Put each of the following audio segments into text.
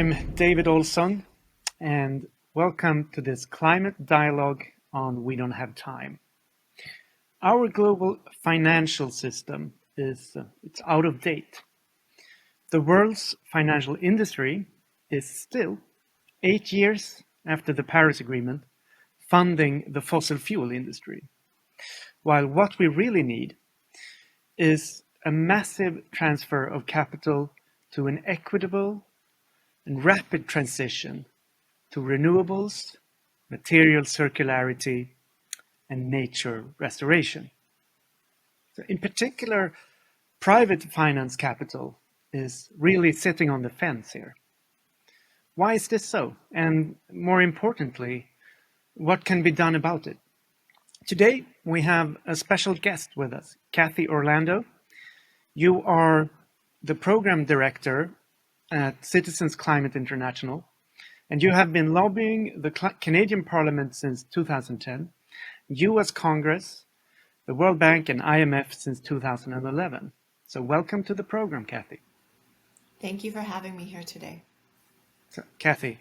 I'm David Olson, and welcome to this climate dialogue on We Don't Have Time. Our global financial system it's out of date. The world's financial industry is still 8 years after the Paris Agreement funding the fossil fuel industry, while what we really need is a massive transfer of capital to an equitable and rapid transition to renewables, material circularity, and nature restoration. So in particular, private finance capital is really sitting on the fence here. Why is this so? And more importantly, what can be done about it? Today, we have a special guest with us, Cathy Orlando. You are the program director at Citizens Climate International, and you have been lobbying the Canadian Parliament since 2010, US Congress, the World Bank and IMF since 2011. So welcome to the program, Cathy. Thank you for having me here today. So, Cathy,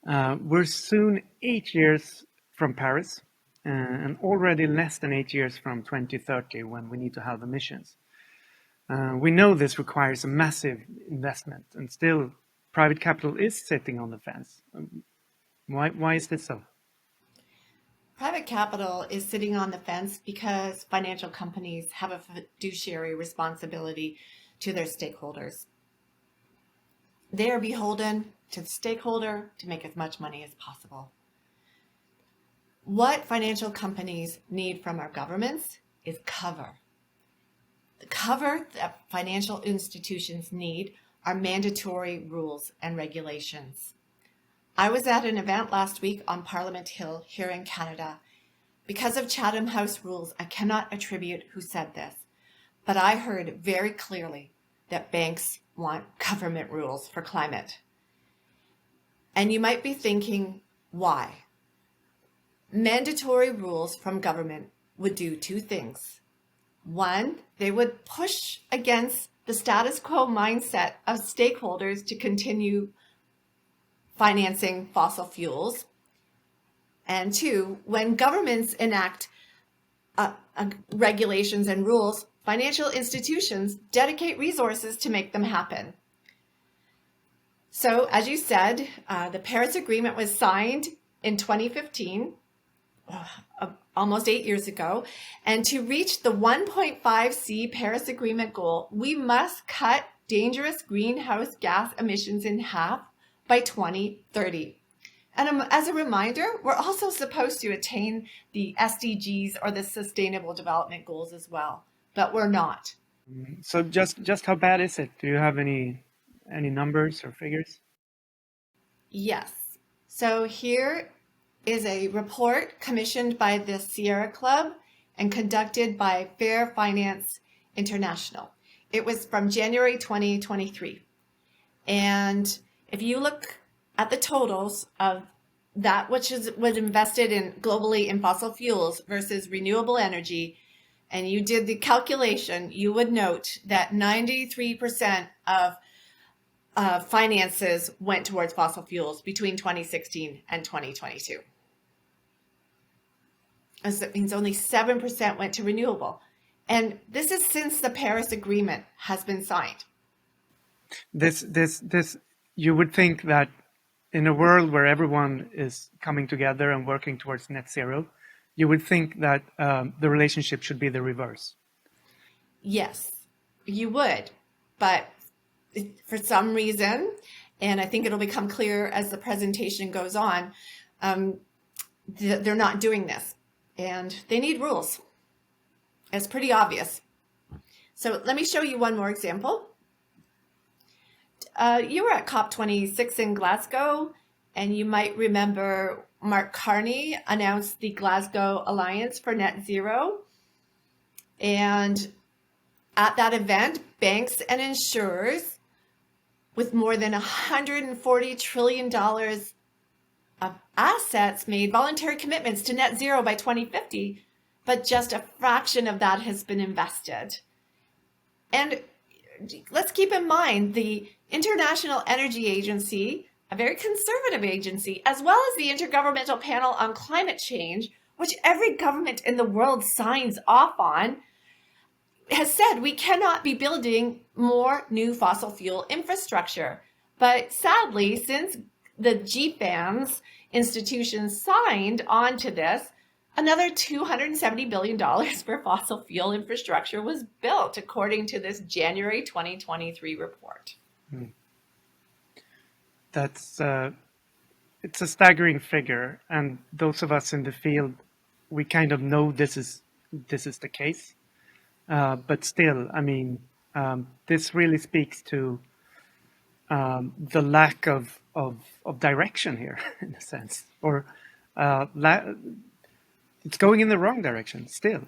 we're soon 8 years from Paris and already less than 8 years from 2030 when we need to have emissions. We know this requires a massive investment, and still private capital is sitting on the fence. Why is this so? Private capital is sitting on the fence because financial companies have a fiduciary responsibility to their stakeholders. They are beholden to the stakeholder to make as much money as possible. What financial companies need from our governments is cover. The cover that financial institutions need are mandatory rules and regulations. I was at an event last week on Parliament Hill here in Canada. Because of Chatham House rules, I cannot attribute who said this, but I heard very clearly that banks want government rules for climate. And you might be thinking, why? Mandatory rules from government would do two things. One, they would push against the status quo mindset of stakeholders to continue financing fossil fuels. And two, when governments enact regulations and rules, financial institutions dedicate resources to make them happen. So, as you said, the Paris Agreement was signed in 2015, almost 8 years ago. And to reach the 1.5C Paris Agreement goal, we must cut dangerous greenhouse gas emissions in half by 2030. And as a reminder, we're also supposed to attain the SDGs or the Sustainable Development Goals as well, but we're not. So just how bad is it? Do you have any numbers or figures? Yes. So here is a report commissioned by the Sierra Club and conducted by Fair Finance International. It was from January 2023. And if you look at the totals of that which was invested in globally in fossil fuels versus renewable energy, and you did the calculation, you would note that 93% of finances went towards fossil fuels between 2016 and 2022. As that means only 7% went to renewable. And this is since the Paris Agreement has been signed. This you would think that in a world where everyone is coming together and working towards net zero, you would think that the relationship should be the reverse. Yes, you would. But for some reason, and I think it'll become clear as the presentation goes on, they're not doing this. And they need rules. It's pretty obvious. So let me show you one more example. You were at COP26 in Glasgow, and you might remember Mark Carney announced the Glasgow Alliance for Net Zero. And at that event, banks and insurers with more than $140 trillion of assets made voluntary commitments to net zero by 2050, but just a fraction of that has been invested. And let's keep in mind the International Energy Agency a very conservative agency, as well as the Intergovernmental Panel on Climate Change, which every government in the world signs off on, has said we cannot be building more new fossil fuel infrastructure. But sadly, since the GFANZ institutions signed on to this, another $270 billion for fossil fuel infrastructure was built, according to this January 2023 report. That's it's a staggering figure, and those of us in the field, we kind of know this is the case. But still, I mean, this really speaks to the lack of direction here, in a sense, or it's going in the wrong direction still.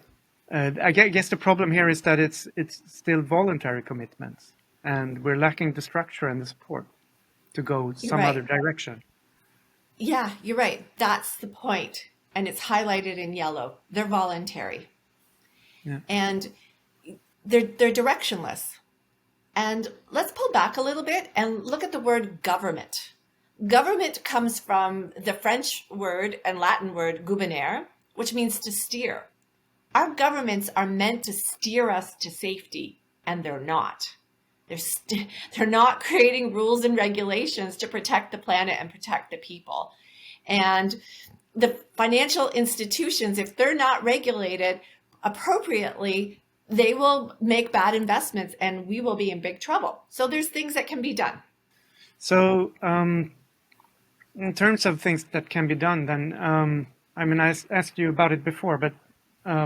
I guess the problem here is that it's still voluntary commitments, and we're lacking the structure and the support to go some other direction. Yeah, you're right. That's the point. And it's highlighted in yellow. They're voluntary. Yeah. And they're directionless. And let's pull back a little bit and look at the word government. Government comes from the French word and Latin word gouverner, which means to steer. Our governments are meant to steer us to safety, and they're not. They're not creating rules and regulations to protect the planet and protect the people. And the financial institutions, if they're not regulated appropriately, they will make bad investments and we will be in big trouble. So there's things that can be done. So in terms of things that can be done, then, I mean, I asked you about it before, but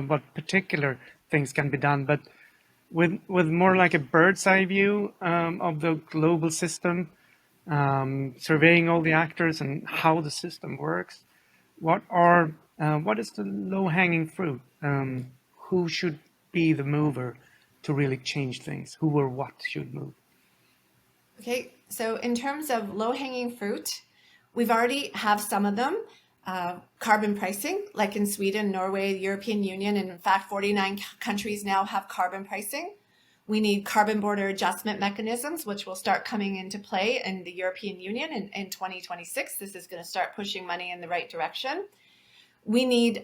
what particular things can be done, but with more like a bird's eye view of the global system, surveying all the actors and how the system works. What is the low-hanging fruit? Who should be the mover to really change things? Who or what should move? Okay, so in terms of low-hanging fruit, we've already have some of them. Carbon pricing, like in Sweden, Norway, the European Union, and in fact, 49 countries now have carbon pricing. We need carbon border adjustment mechanisms, which will start coming into play in the European Union in 2026. This is going to start pushing money in the right direction.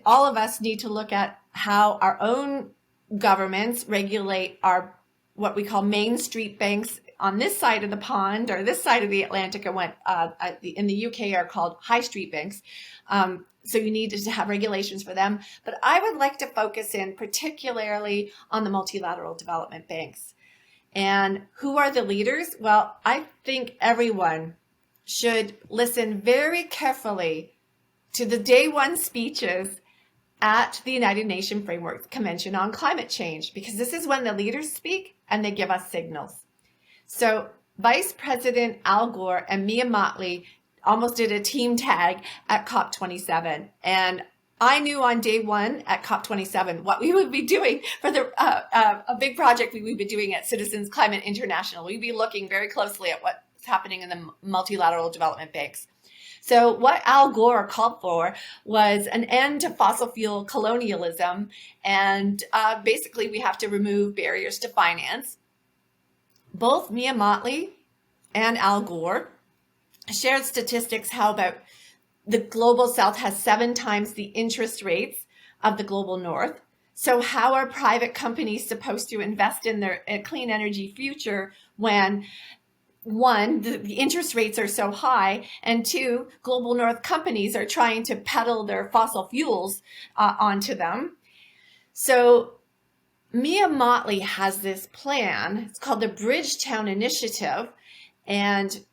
All of us need to look at how our own governments regulate our, what we call Main Street banks on this side of the pond or this side of the Atlantic, in the UK are called high street banks. So you need to have regulations for them. But I would like to focus in particularly on the multilateral development banks. And who are the leaders? Well, I think everyone should listen very carefully to the day one speeches at the United Nations Framework Convention on Climate Change, because this is when the leaders speak and they give us signals. So Vice President Al Gore and Mia Mottley almost did a team tag at COP27. And I knew on day one at COP27 what we would be doing for a big project we would be doing at Citizens Climate International. We'd be looking very closely at what's happening in the multilateral development banks. So what Al Gore called for was an end to fossil fuel colonialism. And basically, we have to remove barriers to finance. Both Mia Mottley and Al Gore shared statistics how about the global south has 7 times the interest rates of the global north. So how are private companies supposed to invest in their clean energy future when, one, the interest rates are so high, and two, global north companies are trying to peddle their fossil fuels onto them? So Mia Mottley has this plan. It's called the Bridgetown Initiative. And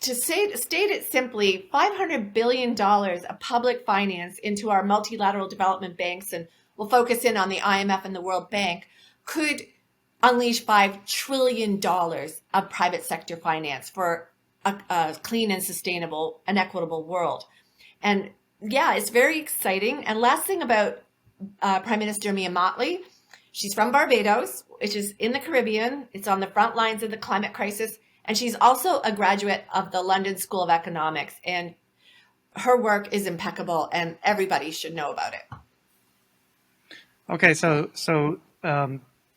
to state it simply, $500 billion of public finance into our multilateral development banks, and we'll focus in on the IMF and the World Bank, could unleash $5 trillion of private sector finance for a clean and sustainable and equitable world. And yeah, it's very exciting. And last thing about Prime Minister Mia Mottley, she's from Barbados, which is in the Caribbean. It's on the front lines of the climate crisis. And she's also a graduate of the London School of Economics. And her work is impeccable, and everybody should know about it. Okay, so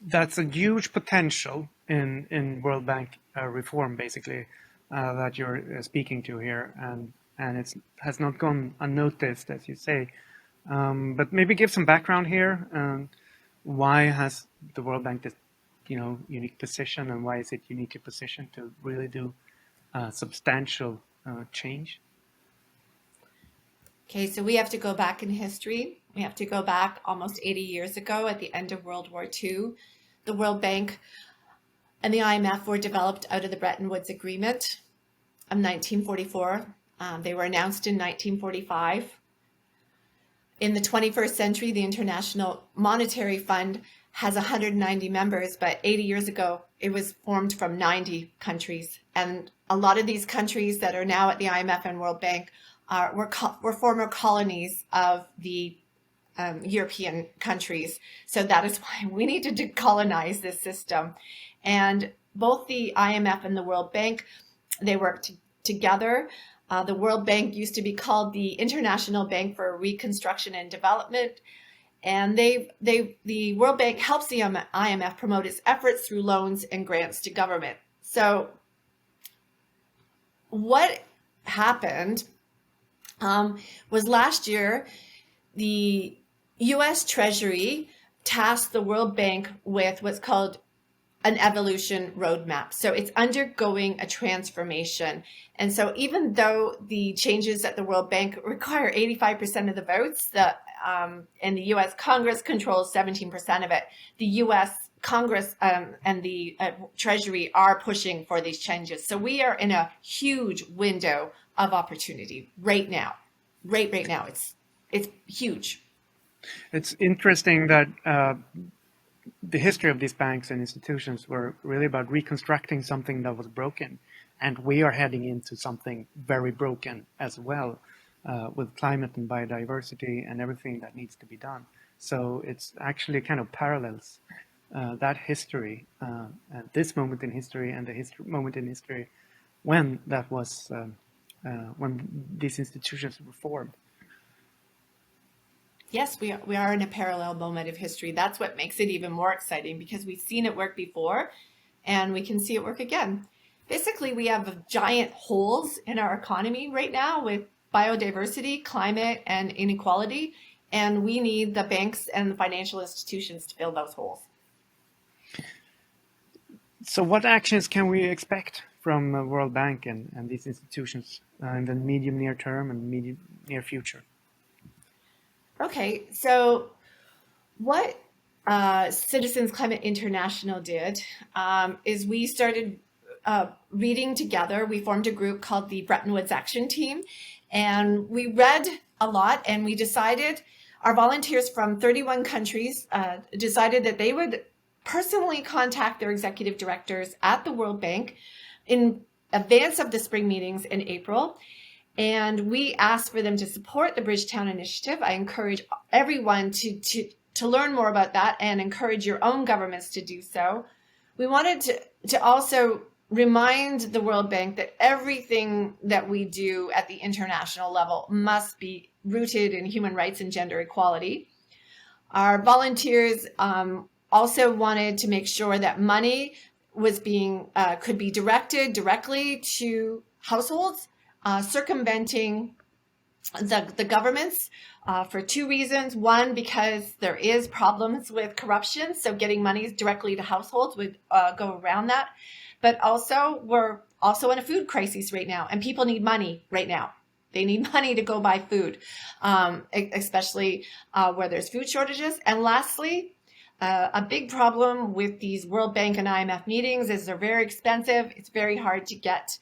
that's a huge potential in World Bank reform, basically. that you're speaking to here, and it has not gone unnoticed, as you say. But maybe give some background here. Why has the World Bank this, unique position, and why is it uniquely positioned to really do substantial change? Okay, so we have to go back in history. We have to go back almost 80 years ago at the end of World War II. The World Bank and the IMF were developed out of the Bretton Woods Agreement of 1944. They were announced in 1945. In the 21st century, the International Monetary Fund has 190 members, but 80 years ago, it was formed from 90 countries. And a lot of these countries that are now at the IMF and World Bank were former colonies of the European countries. So that is why we need to decolonize this system. And both the IMF and the World Bank, they work together. The World Bank used to be called the International Bank for Reconstruction and Development. And the World Bank helps the IMF promote its efforts through loans and grants to government. So what happened was last year, the US Treasury tasked the World Bank with what's called an evolution roadmap. So it's undergoing a transformation. And so even though the changes at the World Bank require 85% of the votes, and the US Congress controls 17% of it, the US Congress and the Treasury are pushing for these changes. So we are in a huge window of opportunity right now. Right now. It's huge. It's interesting that the history of these banks and institutions were really about reconstructing something that was broken. And we are heading into something very broken as well, with climate and biodiversity and everything that needs to be done. So it's actually kind of parallels that history, at this moment in history, and the moment in history when that was when these institutions were formed. Yes, we are in a parallel moment of history. That's what makes it even more exciting, because we've seen it work before and we can see it work again. Basically, we have giant holes in our economy right now with biodiversity, climate, and inequality, and we need the banks and the financial institutions to fill those holes. So what actions can we expect from the World Bank and these institutions in the medium near term and medium near future? Okay, so what Citizens Climate International did is we started reading together. We formed a group called the Bretton Woods Action Team, and we read a lot, and we decided, our volunteers from 31 countries decided that they would personally contact their executive directors at the World Bank in advance of the spring meetings in April. And we asked for them to support the Bridgetown Initiative. I encourage everyone to learn more about that and encourage your own governments to do so. We wanted to also remind the World Bank that everything that we do at the international level must be rooted in human rights and gender equality. Our volunteers also wanted to make sure that money was could be directed directly to households, circumventing the governments for two reasons. One, because there is problems with corruption, so getting money directly to households would go around that. But also, we're also in a food crisis right now, and people need money right now. They need money to go buy food, especially where there's food shortages. And lastly, a big problem with these World Bank and IMF meetings is they're very expensive. It's very hard to get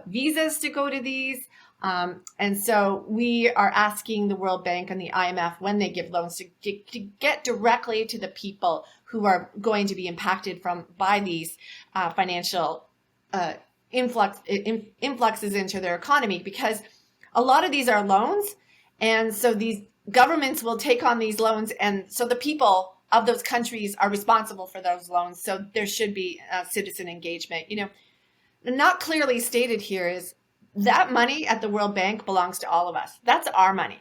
visas to go to these. And so we are asking the World Bank and the IMF, when they give loans, to get directly to the people who are going to be impacted by these financial influxes into their economy, because a lot of these are loans. And so these governments will take on these loans. And so the people of those countries are responsible for those loans. So there should be citizen engagement. Not clearly stated here is that money at the World Bank belongs to all of us. That's our money.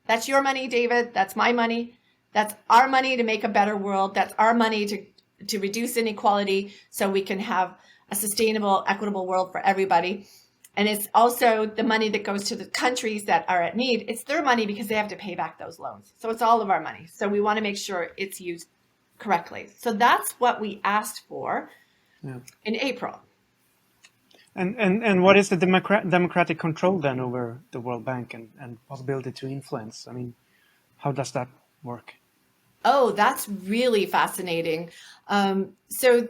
That's your money, David. That's my money. That's our money to make a better world. That's our money to reduce inequality so we can have a sustainable, equitable world for everybody. And it's also the money that goes to the countries that are at need. It's their money because they have to pay back those loans. So it's all of our money. So we want to make sure it's used correctly. So that's what we asked for in April. And what is the democratic control then over the World Bank and possibility to influence? I mean, how does that work? Oh, that's really fascinating. So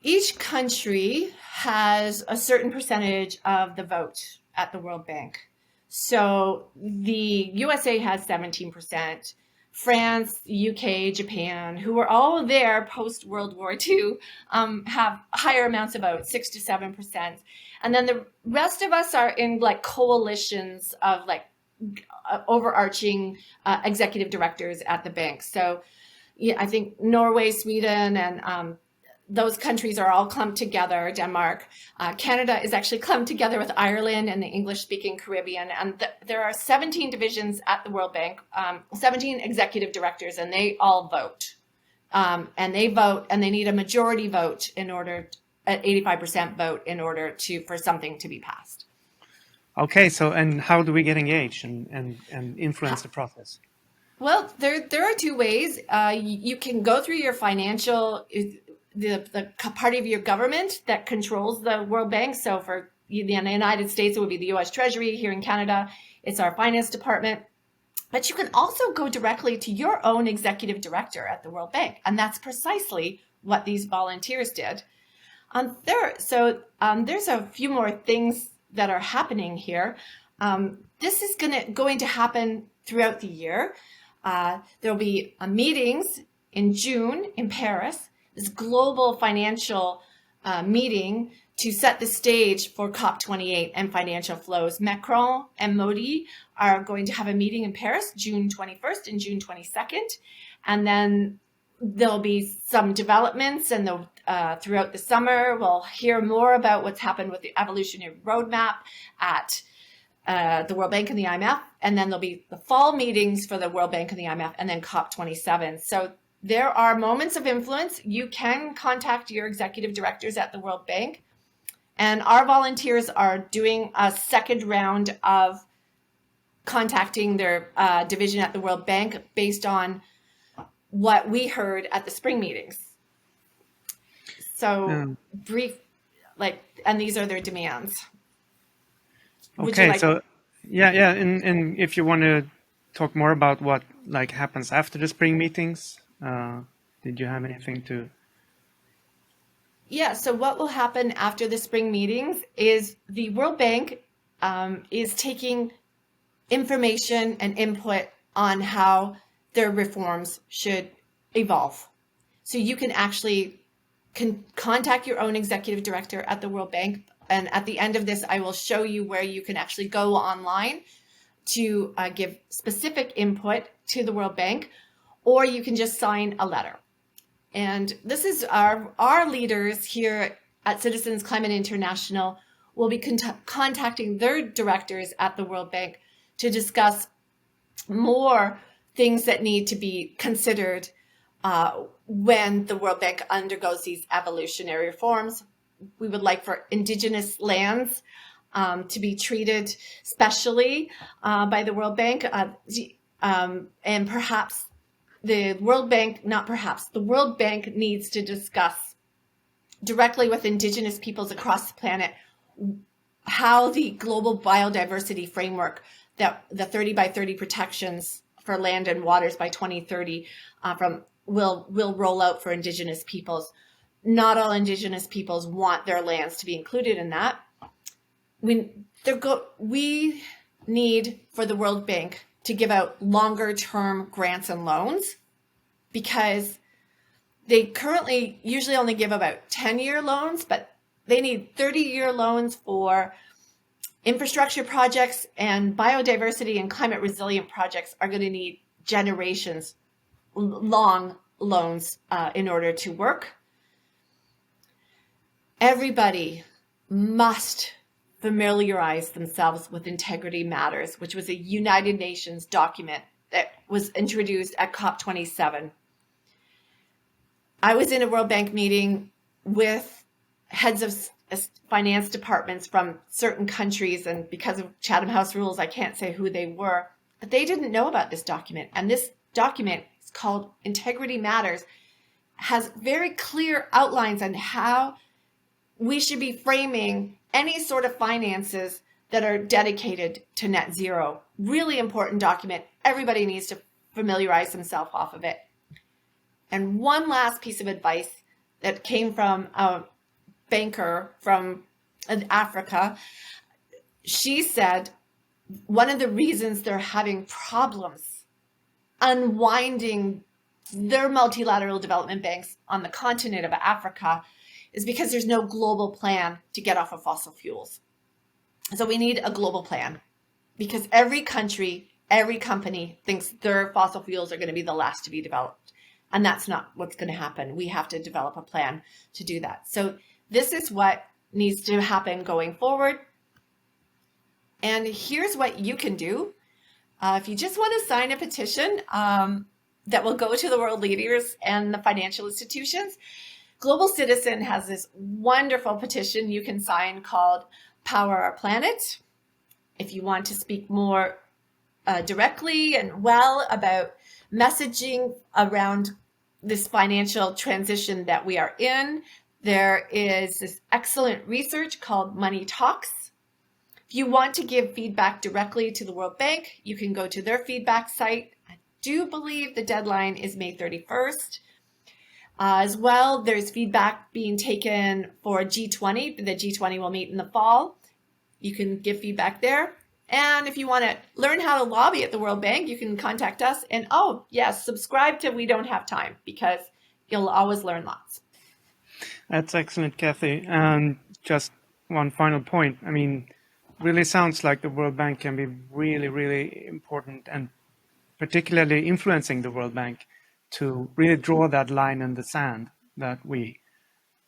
each country has a certain percentage of the vote at the World Bank. So the USA has 17%. France, UK, Japan, who were all there post World War II, have higher amounts of votes, 6 to 7%. And then the rest of us are in like coalitions of like overarching executive directors at the bank. So yeah, I think Norway, Sweden, and those countries are all clumped together. Denmark, Canada is actually clumped together with Ireland and the English-speaking Caribbean. And there are 17 divisions at the World Bank, 17 executive directors, and they all vote. And they vote, and they need a majority vote in order, an 85% vote in order for something to be passed. Okay, so and how do we get engaged and influence the process? Well, there are two ways. You can go through your financial, the part of your government that controls the World Bank. So for the United States, it would be the U.S. Treasury. Here in Canada, it's our finance department. But you can also go directly to your own executive director at the World Bank. And that's precisely what these volunteers did. There's a few more things that are happening here. This is going to happen throughout the year. There'll be meetings in June in Paris, this global financial meeting to set the stage for COP28 and financial flows. Macron and Modi are going to have a meeting in Paris, June 21st and June 22nd. And then there'll be some developments, and throughout the summer, we'll hear more about what's happened with the evolutionary roadmap at the World Bank and the IMF. And then there'll be the fall meetings for the World Bank and the IMF, and then COP27. So there are moments of influence. You can contact your executive directors at the World Bank. And our volunteers are doing a second round of contacting their division at the World Bank based on what we heard at the spring meetings. So and these are their demands. Okay, so yeah, and if you want to talk more about what like happens after the spring meetings, did you have anything to? Yeah, so what will happen after the spring meetings is the World Bank is taking information and input on how their reforms should evolve. So you can actually contact your own executive director at the World Bank. And at the end of this, I will show you where you can actually go online to give specific input to the World Bank, or you can just sign a letter. And this is our leaders here at Citizens Climate International will be contacting their directors at the World Bank to discuss more things that need to be considered when the World Bank undergoes these evolutionary reforms. We would like for Indigenous lands to be treated specially by the World Bank, and perhaps the World Bank needs to discuss directly with Indigenous peoples across the planet how the global biodiversity framework, that the 30 by 30 protections for land and waters by 2030 will roll out for Indigenous peoples. Not all Indigenous peoples want their lands to be included in that. We need for the World Bank to give out longer term grants and loans, because they currently usually only give about 10-year loans, but they need 30-year loans for infrastructure projects, and biodiversity and climate resilient projects are going to need generations long loans in order to work. Everybody must familiarize themselves with Integrity Matters, which was a United Nations document that was introduced at COP27. I was in a World Bank meeting with heads of finance departments from certain countries. And because of Chatham House rules, I can't say who they were, but they didn't know about this document. And this document is called Integrity Matters, has very clear outlines on how we should be framing any sort of finances that are dedicated to net zero. Really important document. Everybody needs to familiarize themselves off of it. And one last piece of advice that came from a banker from Africa. She said one of the reasons they're having problems unwinding their multilateral development banks on the continent of Africa is because there's no global plan to get off of fossil fuels. So we need a global plan, because every country, every company thinks their fossil fuels are going to be the last to be developed. And that's not what's going to happen. We have to develop a plan to do that. So this is what needs to happen going forward. And here's what you can do. If you just want to sign a petition that will go to the world leaders and the financial institutions, Global Citizen has this wonderful petition you can sign called Power Our Planet. If you want to speak more directly and well about messaging around this financial transition that we are in, there is this excellent research called Money Talks. If you want to give feedback directly to the World Bank, you can go to their feedback site. I do believe the deadline is May 31st. As well, there's feedback being taken for G20. The G20 will meet in the fall. You can give feedback there. And if you want to learn how to lobby at the World Bank, you can contact us. And oh, yes, subscribe to We Don't Have Time, because you'll always learn lots. That's excellent, Cathy. And just one final point. I mean, really sounds like the World Bank can be really, really important, and particularly influencing the World Bank to really draw that line in the sand that we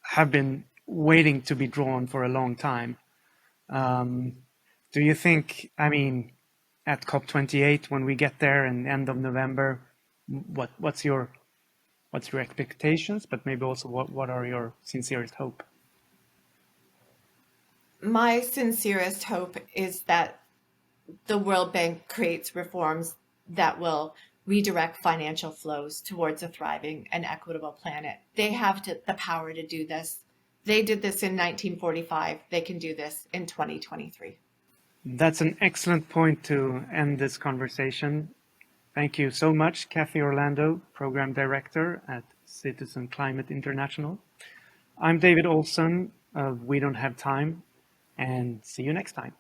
have been waiting to be drawn for a long time. Do you think, I mean, at COP28, when we get there in the end of November, what's your expectations, but maybe also what are your sincerest hope? My sincerest hope is that the World Bank creates reforms that will redirect financial flows towards a thriving and equitable planet. They have the power to do this. They did this in 1945. They can do this in 2023. That's an excellent point to end this conversation. Thank you so much, Cathy Orlando, Program Director at Citizen Climate International. I'm David Olson of We Don't Have Time, and see you next time.